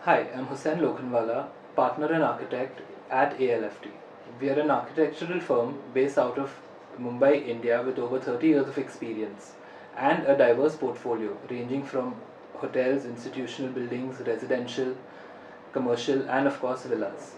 Hi, I'm Hussain Lokhanwala, partner and architect at ALFT. We are an architectural firm based out of Mumbai, India, with over 30 years of experience and a diverse portfolio ranging from hotels, institutional buildings, residential, commercial, and of course, villas.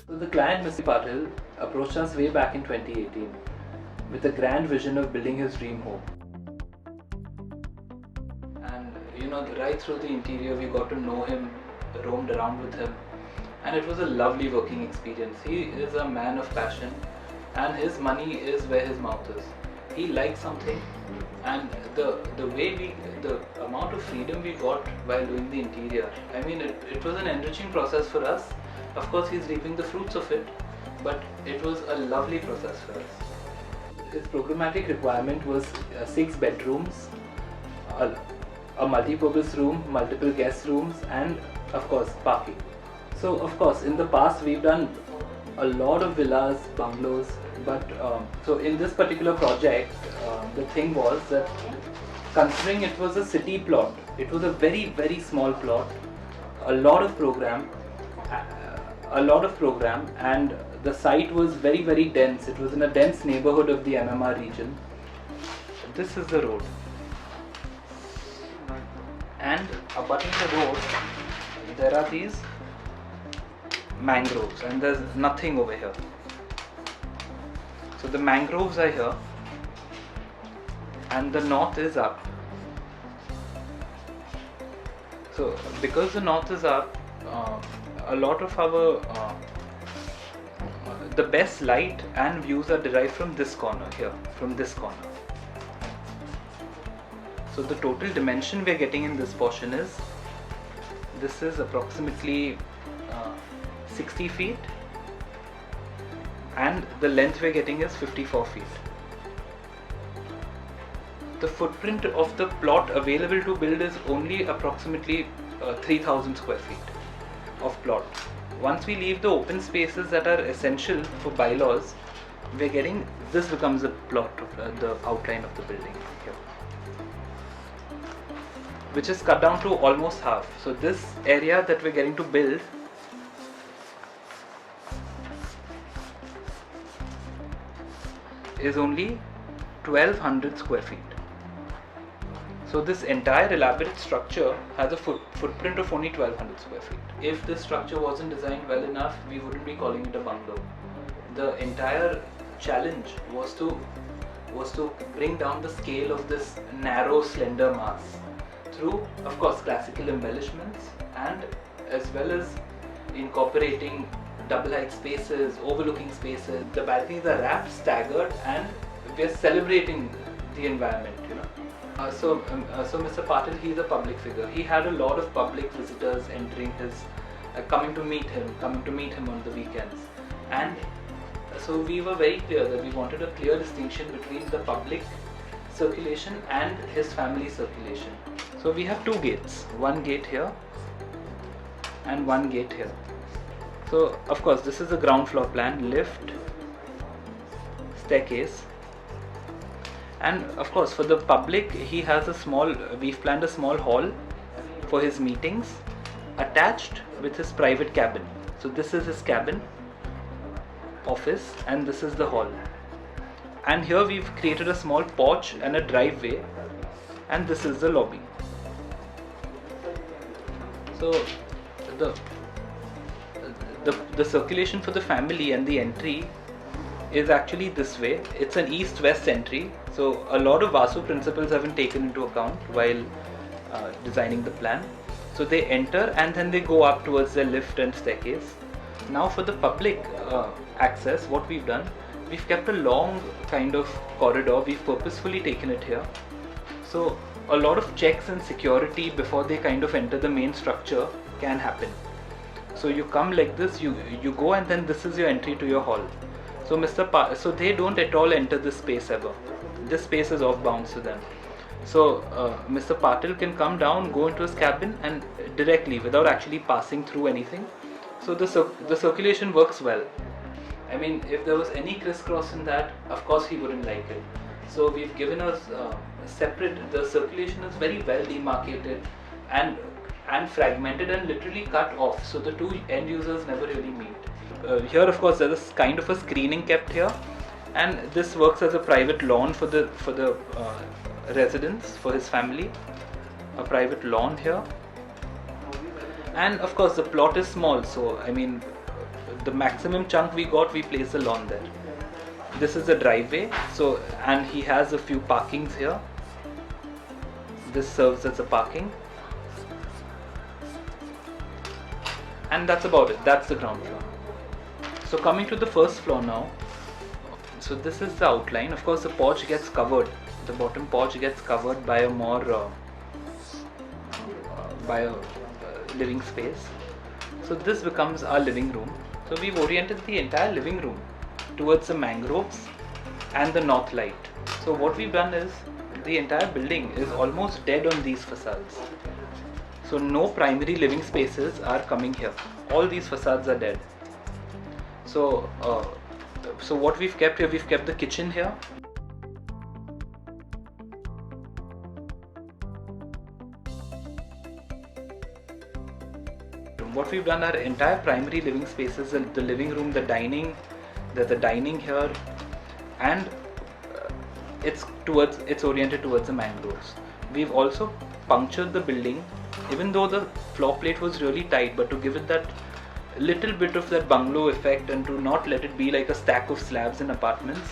So the client, Mr. Patil, approached us way back in 2018 with a grand vision of building his dream home. And right through the interior, we got to know him, roamed around with him, and it was a lovely working experience. He is a man of passion, and his money is where his mouth is. He likes something, and the amount of freedom we got while doing the interior, I mean, it was an enriching process for us. Of course, he's reaping the fruits of it, but it was a lovely process for us. His programmatic requirement was 6 bedrooms, a multi-purpose room, multiple guest rooms, and of course parking. So of course in the past we've done a lot of villas, bungalows, but so in this particular project, the thing was that considering it was a city plot, it was a very small plot, a lot of program, and the site was very dense. It was in a dense neighborhood of the MMR region. This is the road, and abutting the road there are these mangroves, and there's nothing over here. So the mangroves are here, and the north is up. So because the north is up, a lot of our the best light and views are derived from this corner here, from this corner. So the total dimension we are getting in this portion is, this is approximately 60 feet, and the length we are getting is 54 feet. The footprint of the plot available to build is only approximately 3000 square feet of plot. Once we leave the open spaces that are essential for bylaws, we are getting, this becomes a plot of the outline of the building here, which is cut down to almost half. So this area that we're getting to build is only 1200 square feet. So this entire elaborate structure has a footprint of only 1200 square feet. If this structure wasn't designed well enough, we wouldn't be calling it a bungalow. The entire challenge was to bring down the scale of this narrow, slender mass through, of course, classical embellishments, and as well as incorporating double height spaces, overlooking spaces. The balconies are wrapped, staggered, and we are celebrating the environment, So Mr. Patil, he is a public figure. He had a lot of public visitors entering his, coming to meet him on the weekends, and so we were very clear that we wanted a clear distinction between the public circulation and his family circulation. So we have 2 gates, one gate here and one gate here. So of course this is the ground floor plan, lift, staircase, and of course for the public we've planned a small hall for his meetings attached with his private cabin. So this is his cabin, office, and this is the hall. And here we've created a small porch and a driveway, and this is the lobby. So the circulation for the family and the entry is actually this way. It's an east-west entry, so a lot of Vastu principles have been taken into account while designing the plan. So they enter and then they go up towards their lift and staircase. Now for the public access, what we've done, we've kept a long kind of corridor. We've purposefully taken it here. So a lot of checks and security before they kind of enter the main structure can happen. So you come like this, you go, and then this is your entry to your hall. So so they don't at all enter this space ever. This space is off bounds to them. So Mr. Patil can come down, go into his cabin, and directly, without actually passing through anything. So the circulation works well. I mean, if there was any crisscross in that, of course he wouldn't like it. So we've given us separate. The circulation is very well demarcated and fragmented and literally cut off. So the two end users never really meet. Here, of course, there is kind of a screening kept here, and this works as a private lawn for the residents, for his family. A private lawn here, and of course the plot is small. So I mean, the maximum chunk we got, we place a lawn there. This is the driveway. So, and he has a few parkings here. This serves as a parking, and that's about it. That's the ground floor. So coming to the first floor now. So this is the outline. Of course, the porch gets covered. The bottom porch gets covered by a more living space. So this becomes our living room. So we've oriented the entire living room towards the mangroves and the north light. So what we've done is, the entire building is almost dead on these facades. So no primary living spaces are coming here. All these facades are dead. So so what we've kept here, we've kept the kitchen here. What we've done, our entire primary living spaces, the living room, the dining, the dining here, and it's oriented towards the mangroves. We've also punctured the building, even though the floor plate was really tight, but to give it that little bit of that bungalow effect and to not let it be like a stack of slabs in apartments,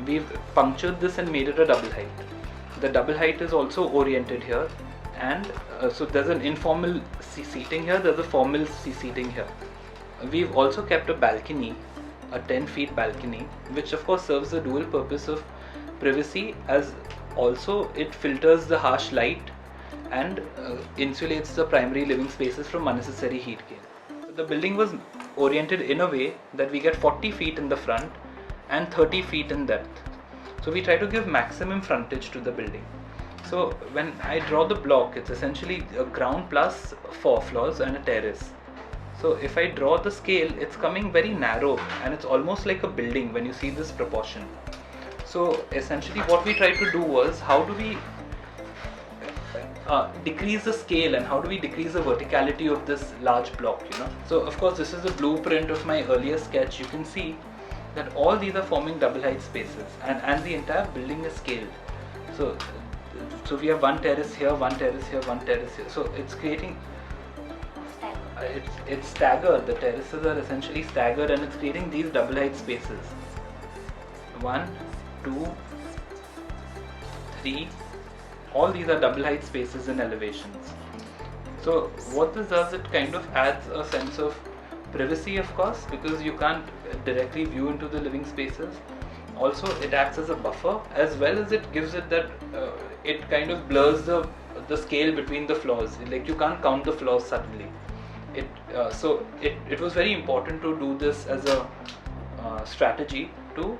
we've punctured this and made it a double height. The double height is also oriented here, and so there's an informal seating here, there's a formal seating here. We've also kept a balcony, a 10 feet balcony, which of course serves the dual purpose of privacy, as also it filters the harsh light and insulates the primary living spaces from unnecessary heat gain. The building was oriented in a way that we get 40 feet in the front and 30 feet in depth. So we try to give maximum frontage to the building. So when I draw the block, it's essentially a ground plus 4 floors and a terrace. So if I draw the scale, it's coming very narrow and it's almost like a building when you see this proportion. So essentially what we tried to do was, how do we decrease the scale and how do we decrease the verticality of this large block, you know. So of course this is a blueprint of my earlier sketch. You can see that all these are forming double height spaces, and the entire building is scaled. So we have one terrace here, one terrace here, one terrace here. So it's creating, it's staggered. The terraces are essentially staggered, and it's creating these double height spaces. 1, 2, 3. All these are double height spaces in elevations. So what this does, it kind of adds a sense of privacy, of course, because you can't directly view into the living spaces. Also, it acts as a buffer, as well as it gives it that it kind of blurs the scale between the floors. Like you can't count the floors suddenly. So it was very important to do this as a strategy to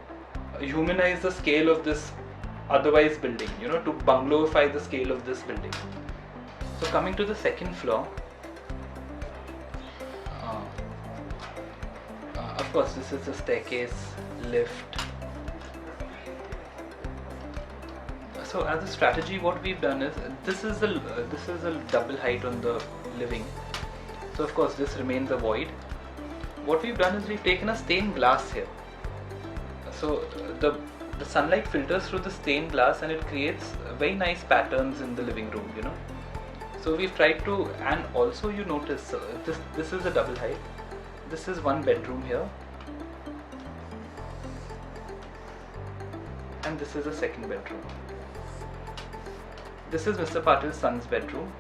humanize the scale of this otherwise building, you know, to bungalowify the scale of this building. So coming to the second floor, of course this is a staircase, lift. So as a strategy, what we've done is, this is a double height on the living. So of course this remains a void. What we've done is we've taken a stained glass here. So the sunlight filters through the stained glass and it creates very nice patterns in the living room, you know. So we've tried to, and also you notice this is a double height. This is one bedroom here, and this is a second bedroom. This is Mr. Patil's son's bedroom.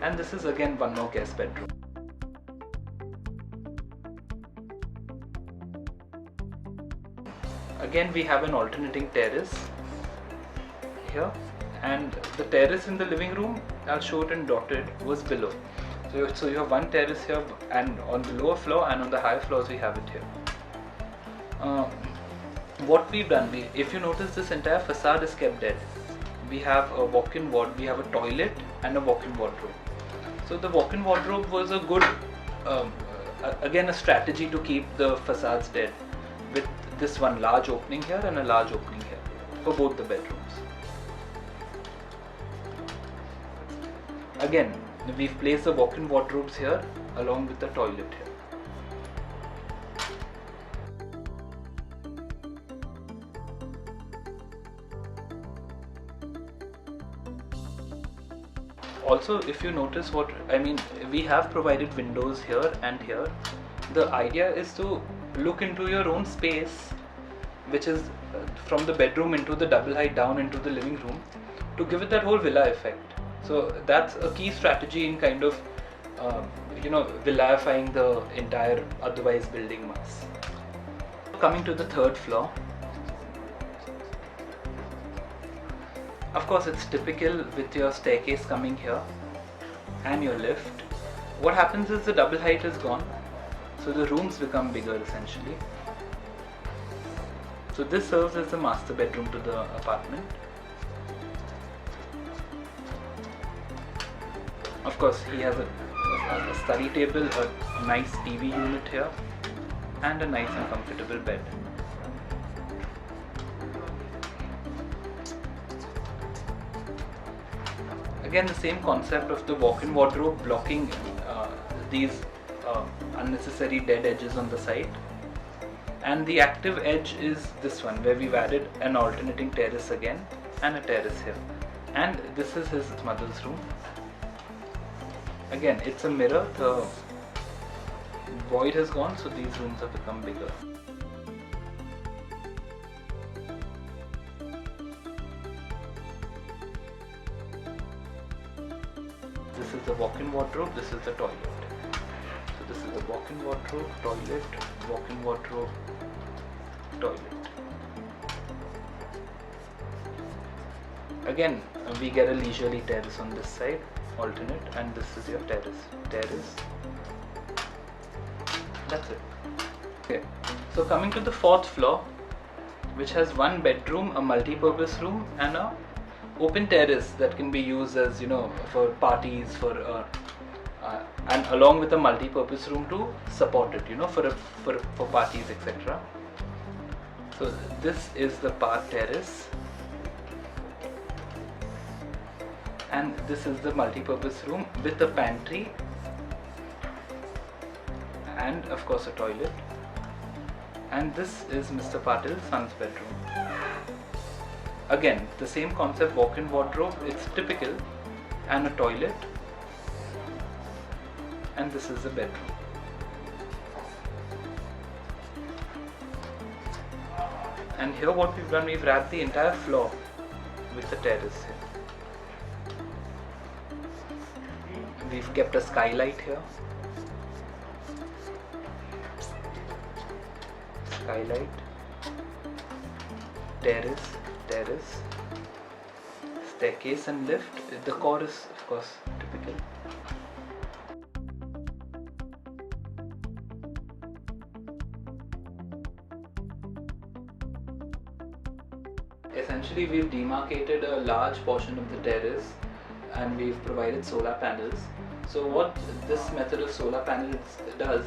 And this is again one more guest bedroom. Again we have an alternating terrace here, and the terrace in the living room, I'll show it in dotted, was below. So you have one terrace here, and on the lower floor and on the higher floors we have it here. What we've done, if you notice, this entire facade is kept dead. We have a walk-in wardrobe, we have a toilet and a walk-in wardrobe. So the walk-in wardrobe was a good, again, a strategy to keep the facades dead, with this one large opening here and a large opening here for both the bedrooms. Again, we've placed the walk-in wardrobes here along with the toilet here. Also, if you notice we have provided windows here and here. The idea is to look into your own space, which is from the bedroom into the double height down into the living room, to give it that whole villa effect. So that's a key strategy in kind of villifying the entire otherwise building mass. Coming to the third floor, of course it's typical with your staircase coming here and your lift. What happens is the double height is gone, so the rooms become bigger essentially. So this serves as the master bedroom to the apartment. Of course, he has a study table, a nice TV unit here, and a nice and comfortable bed. Again, the same concept of the walk-in wardrobe blocking these unnecessary dead edges on the side. And the active edge is this one, where we've added an alternating terrace again and a terrace here. And this is his mother's room. Again, it's a mirror, the void has gone, so these rooms have become bigger. This is the walk-in wardrobe, this is the toilet. So this is the walk-in wardrobe, toilet, walk-in wardrobe, toilet. Again, we get a leisurely terrace on this side, alternate, and this is your terrace. That's it. Okay, so coming to the fourth floor, which has one bedroom, a multi-purpose room, and a open terrace that can be used as for parties, and along with a multi-purpose room to support it, for parties, etc. So this is the park terrace, and this is the multi-purpose room with a pantry and of course a toilet. And this is Mr. Patil's son's bedroom. Again, the same concept, walk-in wardrobe, it's typical, and a toilet, and this is the bedroom. And here what we've done, we've wrapped the entire floor with the terrace here. We've kept a skylight here. Skylight, terrace, staircase and lift. The core is of course typical. Essentially, we've demarcated a large portion of the terrace and we've provided solar panels. So what this method of solar panels does,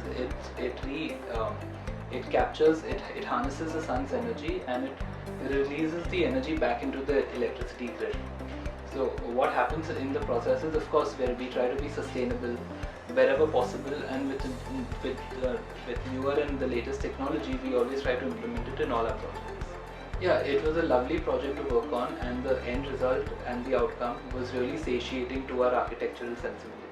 it captures, it harnesses the sun's energy and it releases the energy back into the electricity grid. So what happens in the process is, of course, where we try to be sustainable wherever possible, and with newer and the latest technology, we always try to implement it in all our projects. Yeah, it was a lovely project to work on, and the end result and the outcome was really satiating to our architectural sensibility.